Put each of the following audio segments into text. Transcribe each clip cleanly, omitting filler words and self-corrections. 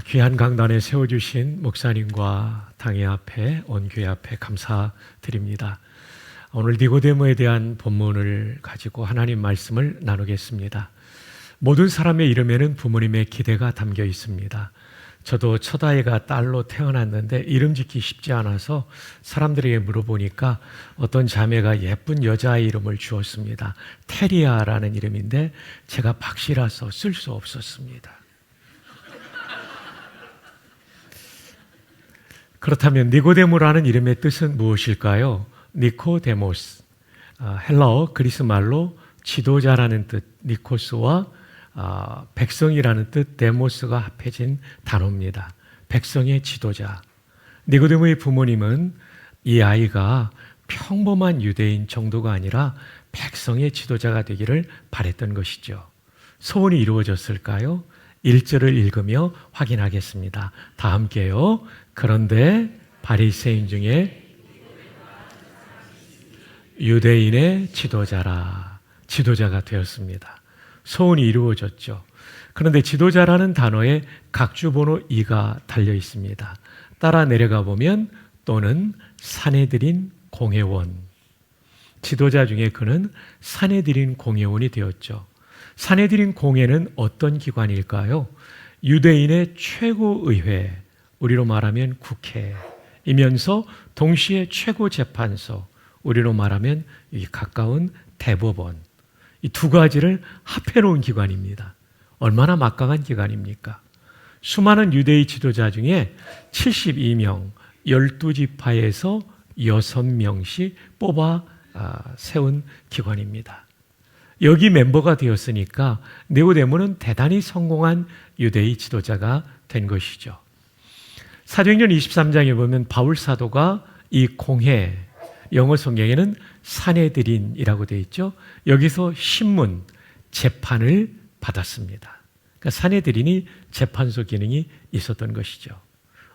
귀한 강단에 세워주신 목사님과 당회 앞에 온 교회 앞에 감사드립니다. 오늘 니고데모에 대한 본문을 가지고 하나님 말씀을 나누겠습니다. 모든 사람의 이름에는 부모님의 기대가 담겨 있습니다. 저도 첫아이가 딸로 태어났는데 이름 짓기 쉽지 않아서 사람들에게 물어보니까 어떤 자매가 예쁜 여자아이 이름을 주었습니다. 테리아라는 이름인데 제가 박씨라서 쓸 수 없었습니다. 그렇다면 니고데모라는 이름의 뜻은 무엇일까요? 니코데모스, 헬라어 그리스 말로 지도자라는 뜻 니코스와 백성이라는 뜻 데모스가 합해진 단어입니다. 백성의 지도자. 니고데모의 부모님은 이 아이가 평범한 유대인 정도가 아니라 백성의 지도자가 되기를 바랬던 것이죠. 소원이 이루어졌을까요? 1절을 읽으며 확인하겠습니다. 다 함께요. 그런데 바리새인 중에 유대인의 지도자가 되었습니다. 소원이 이루어졌죠. 그런데 지도자라는 단어에 각주번호 2가 달려 있습니다. 따라 내려가 보면 또는 사내들인 공회원. 지도자 중에 그는 사내들인 공회원이 되었죠. 사내들인 공회는 어떤 기관일까요? 유대인의 최고의회, 우리로 말하면 국회이면서 동시에 최고재판소, 우리로 말하면 이 가까운 대법원, 이 두 가지를 합해놓은 기관입니다. 얼마나 막강한 기관입니까? 수많은 유대의 지도자 중에 72명, 12지파에서 6명씩 뽑아 세운 기관입니다. 여기 멤버가 되었으니까 니고데모는 대단히 성공한 유대의 지도자가 된 것이죠. 사도행전 23장에 보면 바울 사도가 이 공회, 영어 성경에는 사내들인이라고 되어 있죠. 여기서 신문, 재판을 받았습니다. 그러니까 사내들인이 재판소 기능이 있었던 것이죠.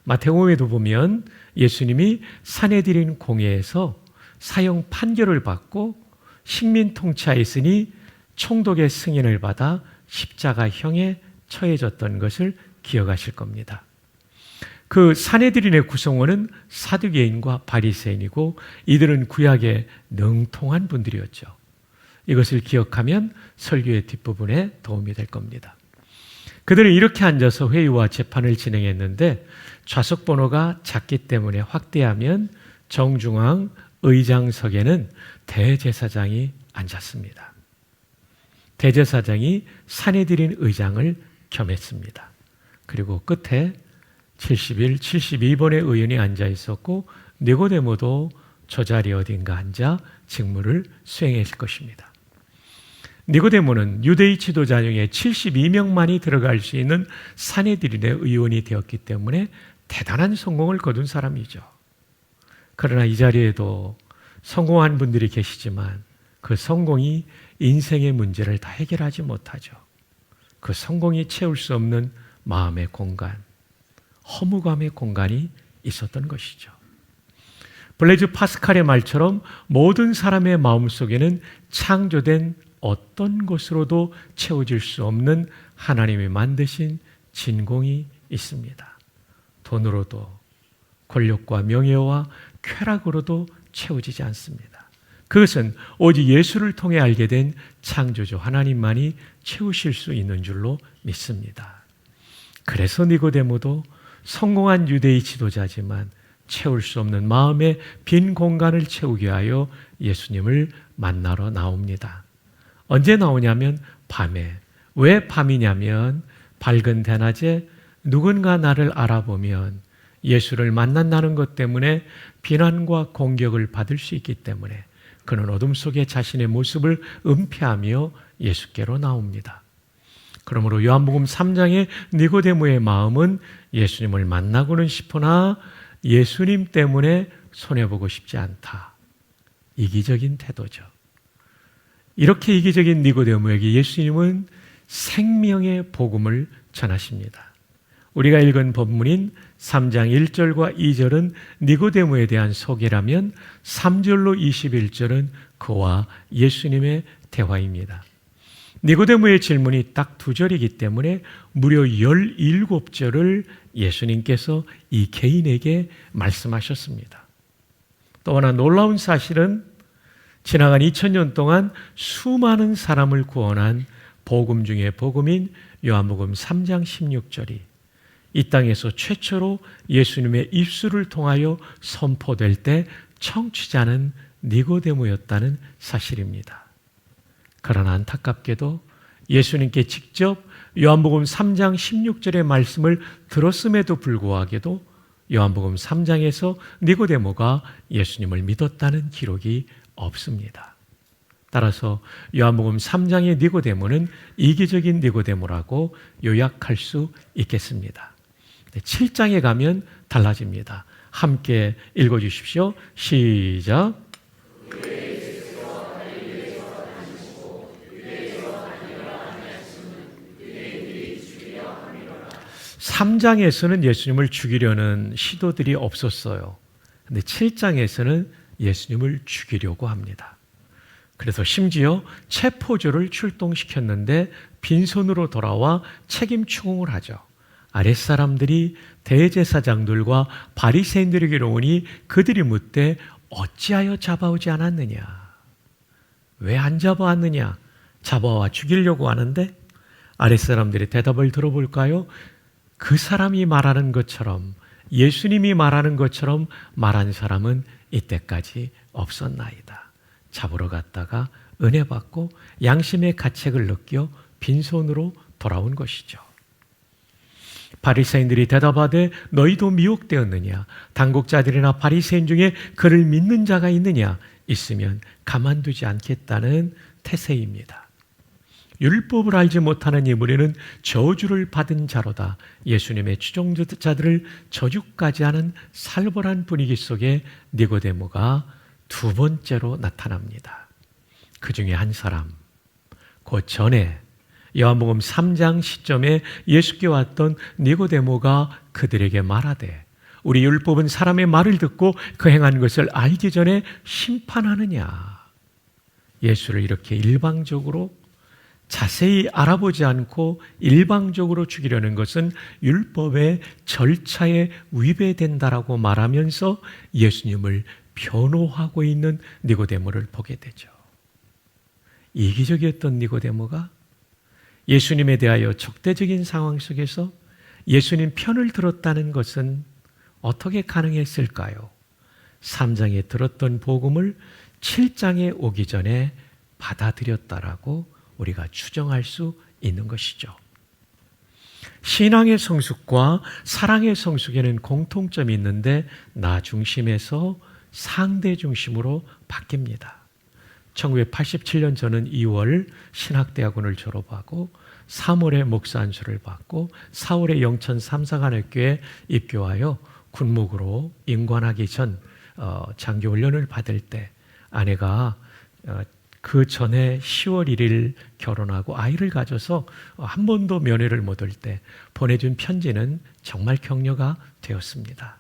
마태복음에도 보면 예수님이 사내들인 공회에서 사형 판결을 받고 식민 통치하에 있으니 총독의 승인을 받아 십자가형에 처해졌던 것을 기억하실 겁니다. 그 사내들인의 구성원은 사두개인과 바리새인이고 이들은 구약에 능통한 분들이었죠. 이것을 기억하면 설교의 뒷부분에 도움이 될 겁니다. 그들은 이렇게 앉아서 회의와 재판을 진행했는데 좌석 번호가 작기 때문에 확대하면 정중앙 의장석에는 대제사장이 앉았습니다. 대제사장이 사내들인 의장을 겸했습니다. 그리고 끝에 71, 72번의 의원이 앉아 있었고 니고데모도 저 자리에 어딘가 앉아 직무를 수행했을 것입니다. 니고데모는 유대의 지도자 중에 72명만이 들어갈 수 있는 사내들인의 의원이 되었기 때문에 대단한 성공을 거둔 사람이죠. 그러나 이 자리에도 성공한 분들이 계시지만 그 성공이 인생의 문제를 다 해결하지 못하죠. 그 성공이 채울 수 없는 마음의 공간, 허무감의 공간이 있었던 것이죠. 블레즈 파스칼의 말처럼 모든 사람의 마음속에는 창조된 어떤 것으로도 채워질 수 없는 하나님이 만드신 진공이 있습니다. 돈으로도 권력과 명예와 쾌락으로도 채워지지 않습니다. 그것은 오직 예수를 통해 알게 된 창조주 하나님만이 채우실 수 있는 줄로 믿습니다. 그래서 니고데모도 성공한 유대의 지도자지만 채울 수 없는 마음의 빈 공간을 채우기 위하여 예수님을 만나러 나옵니다. 언제 나오냐면 밤에. 왜 밤이냐면 밝은 대낮에 누군가 나를 알아보면 예수를 만난다는 것 때문에 비난과 공격을 받을 수 있기 때문에 그는 어둠 속에 자신의 모습을 은폐하며 예수께로 나옵니다. 그러므로 요한복음 3장의 니고데모의 마음은 예수님을 만나고는 싶으나 예수님 때문에 손해보고 싶지 않다. 이기적인 태도죠. 이렇게 이기적인 니고데모에게 예수님은 생명의 복음을 전하십니다. 우리가 읽은 본문인 3장 1절과 2절은 니고데모에 대한 소개라면 3절로 21절은 그와 예수님의 대화입니다. 니고데모의 질문이 딱 2절이기 때문에 무려 17절을 예수님께서 이 개인에게 말씀하셨습니다. 또 하나 놀라운 사실은 지나간 2000년 동안 수많은 사람을 구원한 복음 중에 복음인 요한복음 3장 16절이 이 땅에서 최초로 예수님의 입술을 통하여 선포될 때 청취자는 니고데모였다는 사실입니다. 그러나 안타깝게도 예수님께 직접 요한복음 3장 16절의 말씀을 들었음에도 불구하고도 요한복음 3장에서 니고데모가 예수님을 믿었다는 기록이 없습니다. 따라서 요한복음 3장의 니고데모는 이기적인 니고데모라고 요약할 수 있겠습니다. 7장에 가면 달라집니다. 함께 읽어주십시오. 시작. 3장에서는 예수님을 죽이려는 시도들이 없었어요. 근데 7장에서는 예수님을 죽이려고 합니다. 그래서 심지어 체포조를 출동시켰는데 빈손으로 돌아와 책임 추궁을 하죠. 아랫사람들이 대제사장들과 바리새인들에게로 오니 그들이 묻되 어찌하여 잡아오지 않았느냐? 왜 안 잡아왔느냐? 잡아와 죽이려고 하는데 아랫사람들의 대답을 들어볼까요? 그 사람이 말하는 것처럼 예수님이 말하는 것처럼 말한 사람은 이때까지 없었나이다. 잡으러 갔다가 은혜 받고 양심의 가책을 느껴 빈손으로 돌아온 것이죠. 바리새인들이 대답하되 너희도 미혹되었느냐? 당국자들이나 바리새인 중에 그를 믿는 자가 있느냐? 있으면 가만두지 않겠다는 태세입니다. 율법을 알지 못하는 이 무리는 저주를 받은 자로다. 예수님의 추종자들을 저주까지 하는 살벌한 분위기 속에 니고데모가 2번째로 나타납니다. 그 중에 한 사람, 그 전에 요한복음 3장 시점에 예수께 왔던 니고데모가 그들에게 말하되 우리 율법은 사람의 말을 듣고 그 행한 것을 알기 전에 심판하느냐. 예수를 이렇게 일방적으로 자세히 알아보지 않고 일방적으로 죽이려는 것은 율법의 절차에 위배된다라고 말하면서 예수님을 변호하고 있는 니고데모를 보게 되죠. 이기적이었던 니고데모가 예수님에 대하여 적대적인 상황 속에서 예수님 편을 들었다는 것은 어떻게 가능했을까요? 3장에 들었던 복음을 7장에 오기 전에 받아들였다라고 우리가 추정할 수 있는 것이죠. 신앙의 성숙과 사랑의 성숙에는 공통점이 있는데 나 중심에서 상대 중심으로 바뀝니다. 1987년 저는 2월 신학대학원을 졸업하고 3월에 목사 안수를 받고 4월에 영천 삼사관학교에 입교하여 군목으로 임관하기 전 장교훈련을 받을 때 아내가 그 전에 10월 1일 결혼하고 아이를 가져서 한 번도 면회를 못 올 때 보내준 편지는 정말 격려가 되었습니다.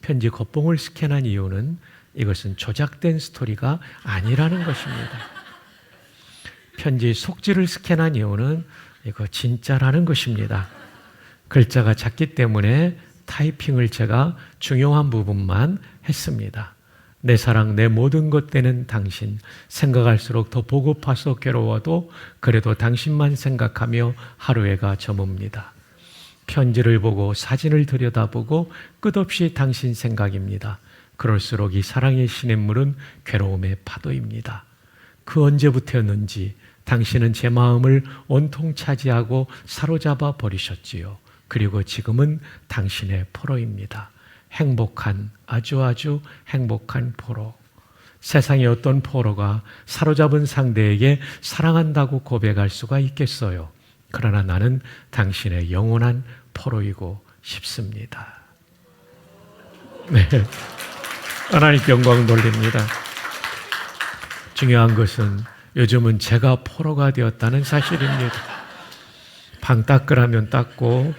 편지 겉봉을 스캔한 이유는 이것은 조작된 스토리가 아니라는 것입니다. 편지 속지를 스캔한 이유는 이거 진짜라는 것입니다. 글자가 작기 때문에 타이핑을 제가 중요한 부분만 했습니다. 내 사랑 내 모든 것 되는 당신 생각할수록 더 보고파서 괴로워도 그래도 당신만 생각하며 하루해가 저뭅니다. 편지를 보고 사진을 들여다보고 끝없이 당신 생각입니다. 그럴수록 이 사랑의 시냇물은 괴로움의 파도입니다. 그 언제부터였는지 당신은 제 마음을 온통 차지하고 사로잡아 버리셨지요. 그리고 지금은 당신의 포로입니다. 행복한 아주 행복한 포로. 세상의 어떤 포로가 사로잡은 상대에게 사랑한다고 고백할 수가 있겠어요. 그러나 나는 당신의 영원한 포로이고 싶습니다. 네, 하나님께 영광 돌립니다. 중요한 것은 요즘은 제가 포로가 되었다는 사실입니다. 방 닦으라면 닦고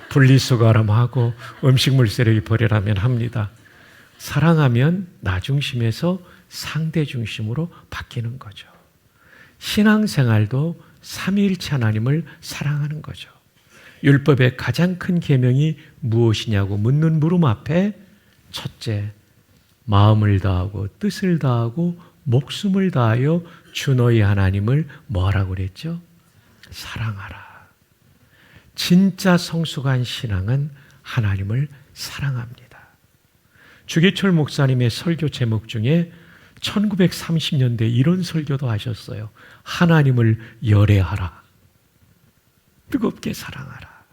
분리수거하라면 하고 음식물 쓰레기 버리라면 합니다. 사랑하면 나 중심에서 상대 중심으로 바뀌는 거죠. 신앙생활도 삼위일체 하나님을 사랑하는 거죠. 율법의 가장 큰 계명이 무엇이냐고 묻는 물음 앞에 첫째, 마음을 다하고 뜻을 다하고 목숨을 다하여 주 너희 하나님을 뭐하라고 그랬죠? 사랑하라. 진짜 성숙한 신앙은 하나님을 사랑합니다. 주기철 목사님의 설교 제목 중에 1930년대 이런 설교도 하셨어요. 하나님을 열애하라. 뜨겁게 사랑하라.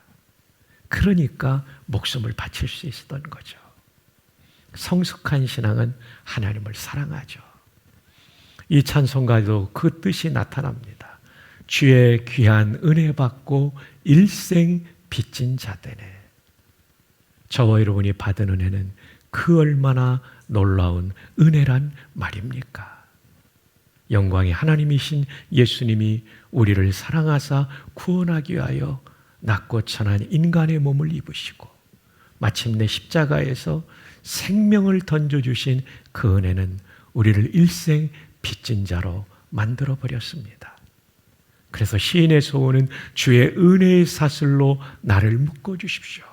그러니까 목숨을 바칠 수 있었던 거죠. 성숙한 신앙은 하나님을 사랑하죠. 이 찬송가도 그 뜻이 나타납니다. 주의 귀한 은혜 받고 일생 빚진 자되네. 저와 여러분이 받은 은혜는 그 얼마나 놀라운 은혜란 말입니까? 영광의 하나님이신 예수님이 우리를 사랑하사 구원하기 위하여 낮고 천한 인간의 몸을 입으시고 마침내 십자가에서 생명을 던져주신 그 은혜는 우리를 일생 빚진 자로 만들어버렸습니다. 그래서 시인의 소원은 주의 은혜의 사슬로 나를 묶어주십시오.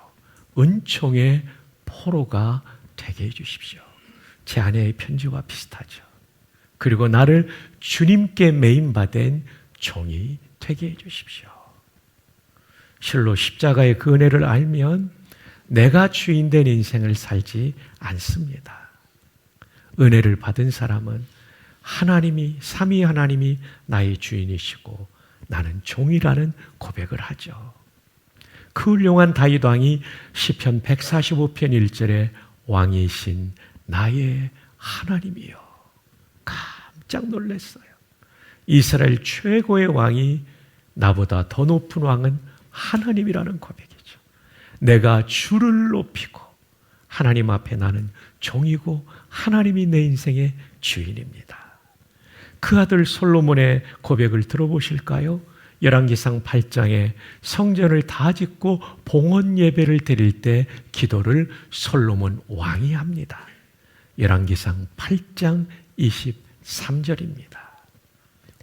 은총의 포로가 되게 해주십시오. 제 아내의 편지와 비슷하죠. 그리고 나를 주님께 매임받은 종이 되게 해주십시오. 실로 십자가의 그 은혜를 알면 내가 주인된 인생을 살지 않습니다. 은혜를 받은 사람은 하나님이, 삼위 하나님이 나의 주인이시고 나는 종이라는 고백을 하죠. 그 훌륭한 다윗 왕이 시편 145편 1절에 왕이신 나의 하나님이요. 깜짝 놀랐어요. 이스라엘 최고의 왕이 나보다 더 높은 왕은 하나님이라는 고백이죠. 내가 주를 높이고 하나님 앞에 나는 종이고 하나님이 내 인생의 주인입니다. 그 아들 솔로몬의 고백을 들어보실까요? 열왕기상 8장에 성전을 다 짓고 봉헌 예배를 드릴 때 기도를 솔로몬 왕이 합니다. 열왕기상 8장 23절입니다.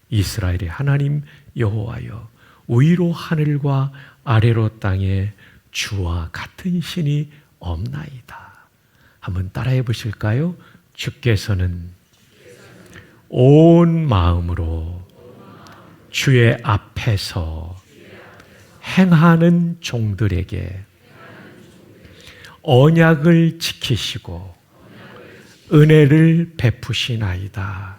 이스라엘의 하나님 여호와여, 위로 하늘과 아래로 땅에 주와 같은 신이 없나이다. 한번 따라해 보실까요? 주께서는 온 마음으로 주의 앞에서 행하는 종들에게 언약을 지키시고 은혜를 베푸시나이다.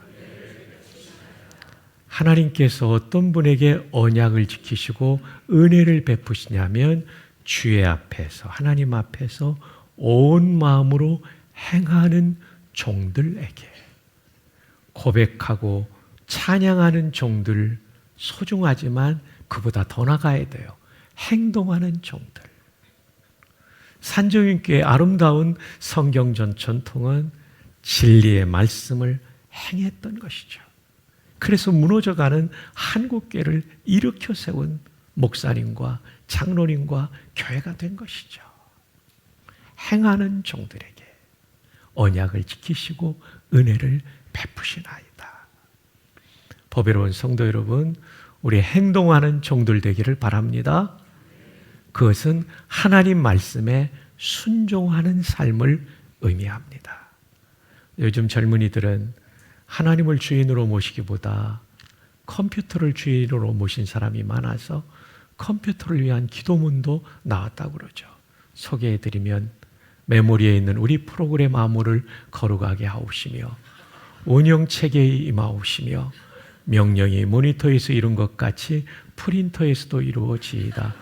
하나님께서 어떤 분에게 언약을 지키시고 은혜를 베푸시냐면 주의 앞에서, 하나님 앞에서 온 마음으로 행하는 종들에게, 고백하고 찬양하는 종들 소중하지만 그보다 더 나가야 돼요. 행동하는 종들. 산정인교의 아름다운 성경전 전통은 진리의 말씀을 행했던 것이죠. 그래서 무너져가는 한국교회를 일으켜 세운 목사님과 장로님과 교회가 된 것이죠. 행하는 종들에게 언약을 지키시고 은혜를 베푸시나이다. 보배로운 성도 여러분, 우리 행동하는 종들 되기를 바랍니다. 그것은 하나님 말씀에 순종하는 삶을 의미합니다. 요즘 젊은이들은 하나님을 주인으로 모시기보다 컴퓨터를 주인으로 모신 사람이 많아서 컴퓨터를 위한 기도문도 나왔다고 그러죠. 소개해드리면 메모리에 있는 우리 프로그램 암호를 거룩하게 하옵시며 운영체계에 임하옵시며 명령이 모니터에서 이룬 것 같이 프린터에서도 이루어지이다.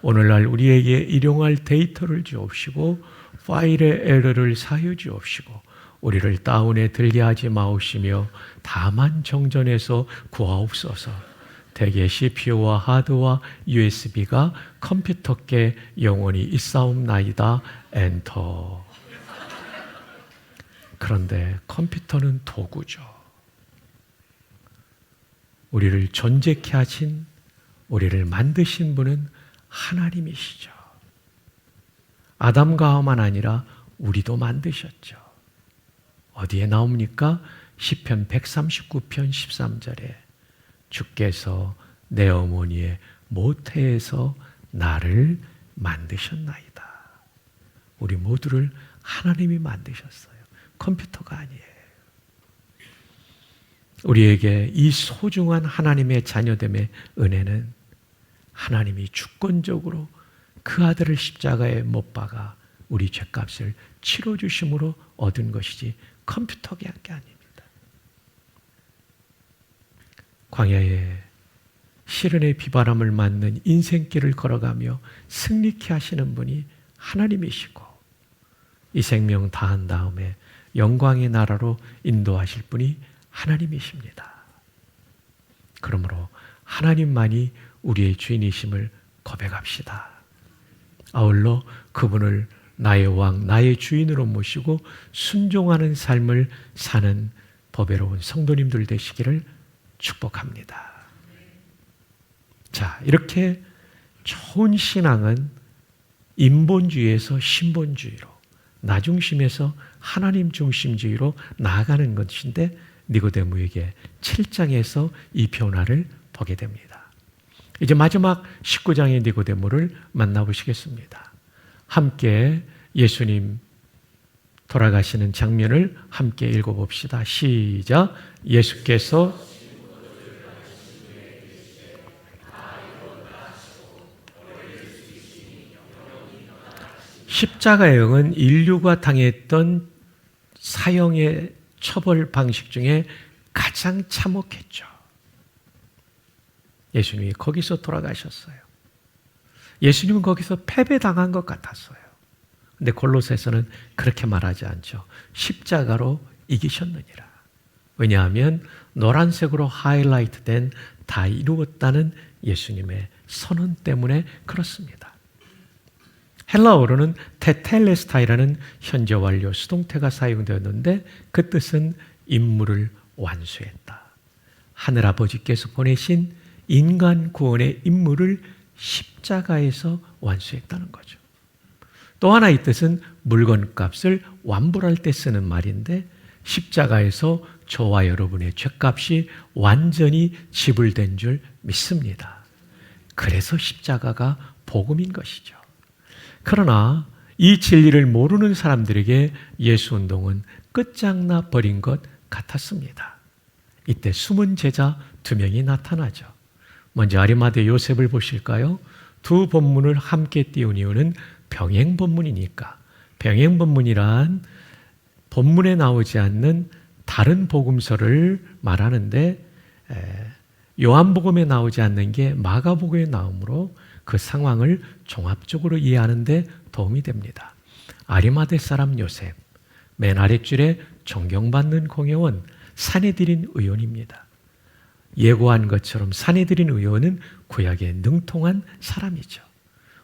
오늘날 우리에게 일용할 데이터를 주옵시고 파일의 에러를 사여 주옵시고 우리를 다운에 들게 하지 마옵시며 다만 정전해서 구하옵소서. 대개 CPU와 하드와 USB가 컴퓨터께 영원히 있사옵나이다. 엔터. 그런데 컴퓨터는 도구죠. 우리를 존재케 하신, 우리를 만드신 분은 하나님이시죠. 아담과 하와만 아니라 우리도 만드셨죠. 어디에 나옵니까? 시편 139편 13절에 주께서 내 어머니의 모태에서 나를 만드셨나이다. 우리 모두를 하나님이 만드셨어요. 컴퓨터가 아니에요. 우리에게 이 소중한 하나님의 자녀됨의 은혜는 하나님이 주권적으로 그 아들을 십자가에 못 박아 우리 죄값을 치러주심으로 얻은 것이지 컴퓨터가 한 게 아닙니다. 광야에 시련의 비바람을 맞는 인생길을 걸어가며 승리케 하시는 분이 하나님이시고 이 생명 다한 다음에 영광의 나라로 인도하실 분이 하나님이십니다. 그러므로 하나님만이 우리의 주인이심을 고백합시다. 아울러 그분을 나의 왕, 나의 주인으로 모시고 순종하는 삶을 사는 보배로운 성도님들 되시기를 축복합니다. 자, 이렇게 좋은 신앙은 인본주의에서 신본주의로, 나 중심에서 하나님 중심주의로 나아가는 것인데 니고데모에게 7장에서 이 변화를 보게 됩니다. 이제 마지막 19장의 니고데모를 만나보시겠습니다. 함께 예수님 돌아가시는 장면을 함께 읽어봅시다. 시작. 예수께서 십자가의 영은 인류가 당했던 사형의 처벌 방식 중에 가장 참혹했죠. 예수님이 거기서 돌아가셨어요. 예수님은 거기서 패배당한 것 같았어요. 근데 골로새서는 그렇게 말하지 않죠. 십자가로 이기셨느니라. 왜냐하면 노란색으로 하이라이트된 다 이루었다는 예수님의 선언 때문에 그렇습니다. 헬라어로는 테텔레스타이라는 현재 완료 수동태가 사용되었는데 그 뜻은 임무를 완수했다. 하늘아버지께서 보내신 인간 구원의 임무를 십자가에서 완수했다는 거죠. 또 하나 이 뜻은 물건값을 완불할 때 쓰는 말인데 십자가에서 저와 여러분의 죄값이 완전히 지불된 줄 믿습니다. 그래서 십자가가 복음인 것이죠. 그러나 이 진리를 모르는 사람들에게 예수운동은 끝장나 버린 것 같았습니다. 이때 숨은 제자 2명이 나타나죠. 먼저 아리마대 요셉을 보실까요? 두 본문을 함께 띄운 이유는 병행본문이니까. 병행본문이란 본문에 나오지 않는 다른 복음서를 말하는데 요한복음에 나오지 않는 게 마가복음에 나오므로 그 상황을 종합적으로 이해하는 데 도움이 됩니다. 아리마대 사람 요셉, 맨 아랫줄에 존경받는 공회원 산헤드린 의원입니다. 예고한 것처럼 산헤드린 의원은 구약에 능통한 사람이죠.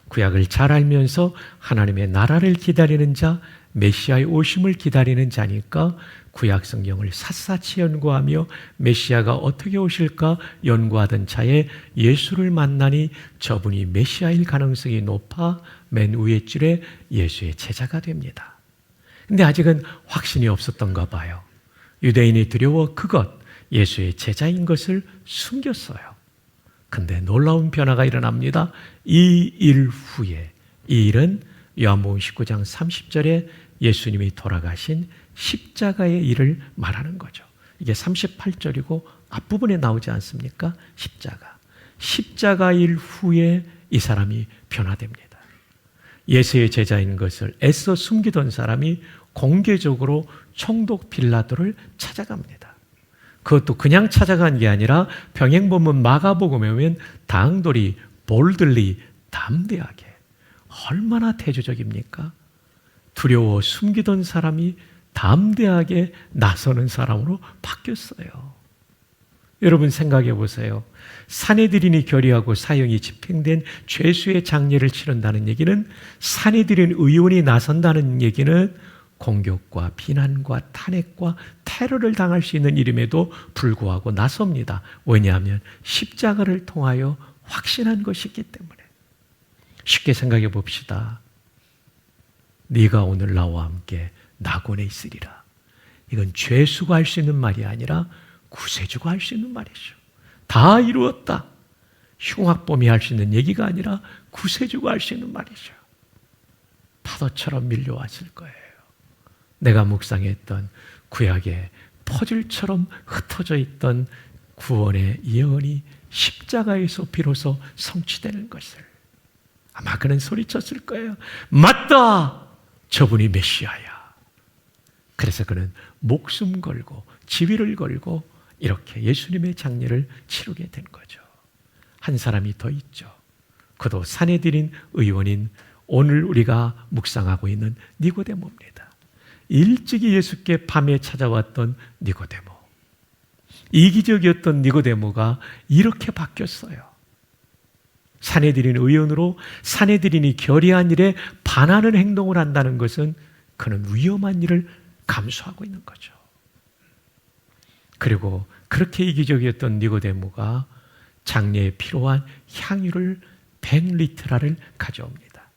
구약을 잘 알면서 하나님의 나라를 기다리는 자, 메시아의 오심을 기다리는 자니까 구약 성경을 샅샅이 연구하며 메시아가 어떻게 오실까 연구하던 차에 예수를 만나니 저분이 메시아일 가능성이 높아 맨 위에 줄에 예수의 제자가 됩니다. 근데 아직은 확신이 없었던가 봐요. 유대인이 두려워 그것, 예수의 제자인 것을 숨겼어요. 근데 놀라운 변화가 일어납니다. 이 일 후에, 이 일은 요한복음 19장 30절에 예수님이 돌아가신 십자가의 일을 말하는 거죠. 이게 38절이고 앞부분에 나오지 않습니까? 십자가. 십자가 일 후에 이 사람이 변화됩니다. 예수의 제자인 것을 애써 숨기던 사람이 공개적으로 총독 빌라도를 찾아갑니다. 그것도 그냥 찾아간 게 아니라 병행본문 마가복음에 보면 당돌이 볼들리 담대하게, 얼마나 대조적입니까? 두려워 숨기던 사람이 담대하게 나서는 사람으로 바뀌었어요. 여러분 생각해 보세요. 산헤드린이 결의하고 사형이 집행된 죄수의 장례를 치른다는 얘기는, 산헤드린 의원이 나선다는 얘기는 공격과 비난과 탄핵과 테러를 당할 수 있는 일임에도 불구하고 나섭니다. 왜냐하면 십자가를 통하여 확신한 것이기 때문에. 쉽게 생각해 봅시다. 네가 오늘 나와 함께 낙원에 있으리라. 이건 죄수가 할 수 있는 말이 아니라 구세주가 할 수 있는 말이죠. 다 이루었다. 흉악범이 할 수 있는 얘기가 아니라 구세주가 할 수 있는 말이죠. 파도처럼 밀려왔을 거예요. 내가 묵상했던 구약의 퍼즐처럼 흩어져 있던 구원의 예언이 십자가에서 비로소 성취되는 것을. 아마 그는 소리쳤을 거예요. 맞다! 저분이 메시아야. 그래서 그는 목숨 걸고 지위를 걸고 이렇게 예수님의 장례를 치르게 된 거죠. 한 사람이 더 있죠. 그도 사내들인 의원인 오늘 우리가 묵상하고 있는 니고데모입니다. 일찍이 예수께 밤에 찾아왔던 니고데모. 이기적이었던 니고데모가 이렇게 바뀌었어요. 사내들인 의원으로 사내들인이 결의한 일에 반하는 행동을 한다는 것은 그는 위험한 일을 감수하고 있는 거죠. 그리고 그렇게 이기적이었던 니고데모가 장례에 필요한 향유를 100리트라를 가져옵니다.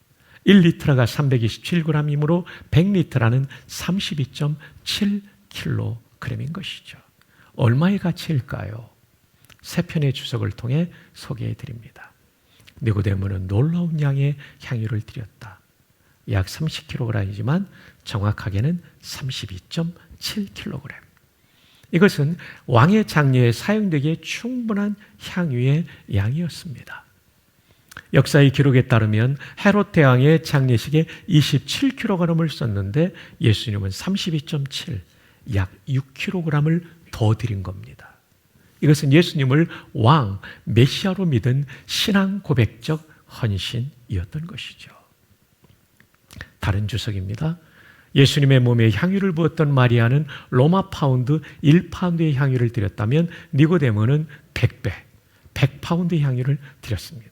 1리트라가 327g이므로 100리트라는 32.7kg인 것이죠. 얼마의 가치일까요? 세 편의 주석을 통해 소개해 드립니다. 니고데모는 놀라운 양의 향유를 드렸다. 약 30kg이지만 정확하게는 32.7kg. 이것은 왕의 장례에 사용되기에 충분한 향유의 양이었습니다. 역사의 기록에 따르면 헤롯 대왕의 장례식에 27kg을 썼는데 예수님은 32.7, 약 6kg을 더 드린 겁니다. 이것은 예수님을 왕, 메시아로 믿은 신앙 고백적 헌신이었던 것이죠. 다른 주석입니다. 예수님의 몸에 향유를 부었던 마리아는 로마 파운드 1파운드의 향유를 드렸다면 니고데모는 100배, 100파운드의 향유를 드렸습니다.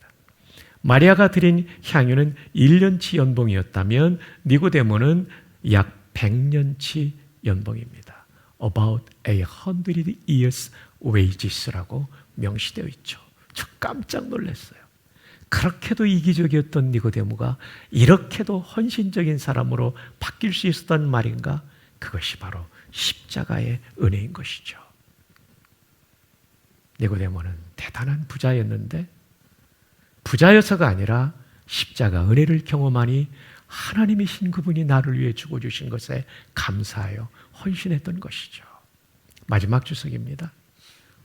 마리아가 드린 향유는 1년치 연봉이었다면 니고데모는 약 100년치 연봉입니다. About 100 years wages라고 명시되어 있죠. 저 깜짝 놀랐어요. 그렇게도 이기적이었던 니고데모가 이렇게도 헌신적인 사람으로 바뀔 수 있었던 말인가? 그것이 바로 십자가의 은혜인 것이죠. 니고데모는 대단한 부자였는데 부자여서가 아니라 십자가 은혜를 경험하니 하나님이신 그분이 나를 위해 죽어주신 것에 감사하여 헌신했던 것이죠. 마지막 주석입니다.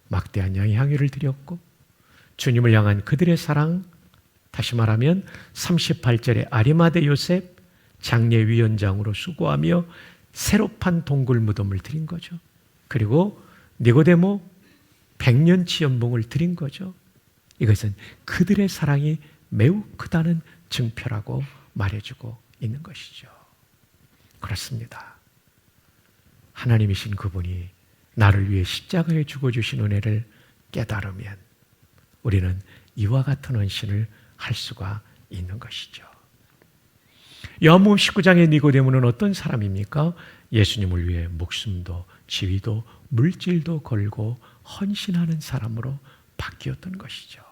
막대한 양의 향유를 드렸고 주님을 향한 그들의 사랑, 다시 말하면 38절의 아리마대 요셉 장례위원장으로 수고하며 새로 판 동굴 무덤을 드린 거죠. 그리고 니고데모 100년치 연봉을 드린 거죠. 이것은 그들의 사랑이 매우 크다는 증표라고 말해주고 있는 것이죠. 그렇습니다. 하나님이신 그분이 나를 위해 십자가에 죽어주신 은혜를 깨달으면 우리는 이와 같은 헌신을 할 수가 있는 것이죠. 요한복음 19장의 니고데모는 어떤 사람입니까? 예수님을 위해 목숨도 지위도 물질도 걸고 헌신하는 사람으로 바뀌었던 것이죠.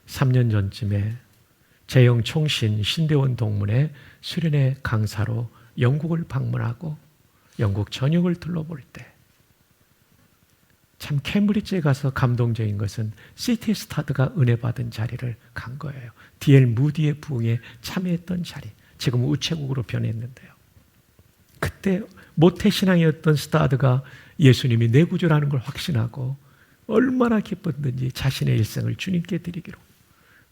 3년 전쯤에 재영 총신 신대원 동문회 수련회 강사로 영국을 방문하고 영국 전역을 둘러볼 때 참 캠브리지에 가서 감동적인 것은 시티 스타드가 은혜 받은 자리를 간 거예요. D.L. 무디의 부흥에 참여했던 자리. 지금 우체국으로 변했는데요. 그때 모태신앙이었던 스타드가 예수님이 내 구주라는 걸 확신하고 얼마나 기뻤는지 자신의 일생을 주님께 드리기로,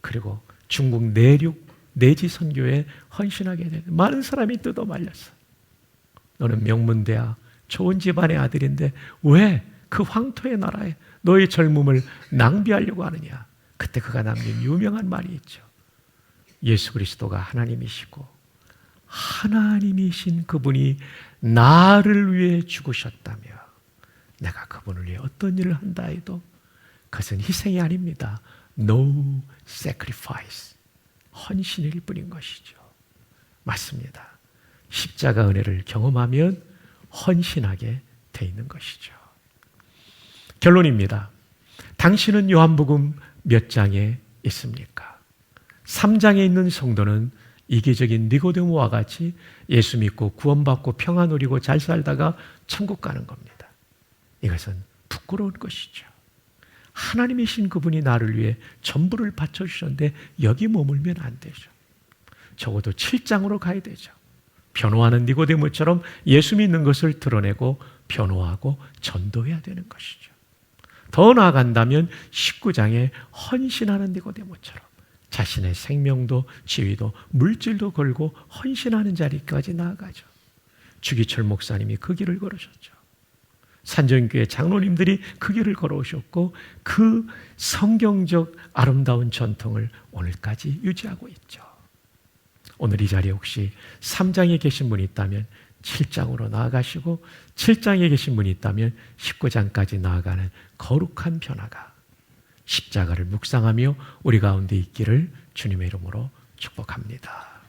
그리고 중국 내륙 내지 선교에 헌신하게 되는 많은 사람이 뜯어 말렸어. 너는 명문대야 좋은 집안의 아들인데 왜 그 황토의 나라에 너의 젊음을 낭비하려고 하느냐. 그때 그가 남긴 유명한 말이 있죠. 예수 그리스도가 하나님이시고 하나님이신 그분이 나를 위해 죽으셨다며 내가 그분을 위해 어떤 일을 한다 해도 그것은 희생이 아닙니다. No sacrifice. 헌신일 뿐인 것이죠. 맞습니다. 십자가 은혜를 경험하면 헌신하게 돼 있는 것이죠. 결론입니다. 당신은 요한복음 몇 장에 있습니까? 3장에 있는 성도는 이기적인 니고데모와 같이 예수 믿고 구원받고 평안 누리고 잘 살다가 천국 가는 겁니다. 이것은 부끄러운 것이죠. 하나님이신 그분이 나를 위해 전부를 바쳐주셨는데 여기 머물면 안 되죠. 적어도 7장으로 가야 되죠. 변호하는 니고데모처럼 예수 믿는 것을 드러내고 변호하고 전도해야 되는 것이죠. 더 나아간다면 19장에 헌신하는 니고데모처럼 자신의 생명도 지위도 물질도 걸고 헌신하는 자리까지 나아가죠. 주기철 목사님이 그 길을 걸으셨죠. 산정교회 장로님들이 그 길을 걸어오셨고 그 성경적 아름다운 전통을 오늘까지 유지하고 있죠. 오늘 이 자리에 혹시 3장에 계신 분이 있다면 7장으로 나아가시고 7장에 계신 분이 있다면 19장까지 나아가는 거룩한 변화가 십자가를 묵상하며 우리 가운데 있기를 주님의 이름으로 축복합니다.